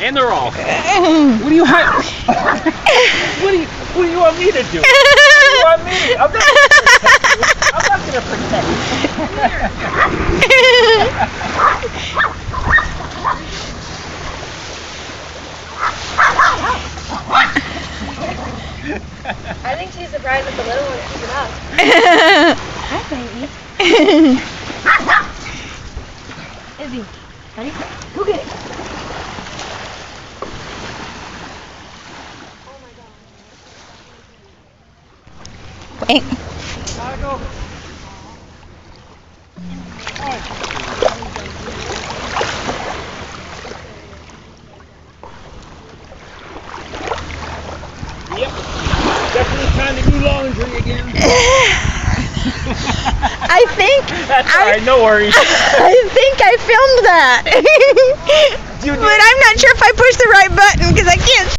And they're off. What do you want? What do you want me to do? What do you want me to do? I'm not gonna protect you. I think she's surprised that the little one keeps it up. Hi, baby. Izzy, ready? Go get it. Oh my God. Wait. Go. Yep. Definitely time to do laundry again. I think. That's alright, no worries. I think I filmed that. But I'm not sure if I pushed the right button because I can't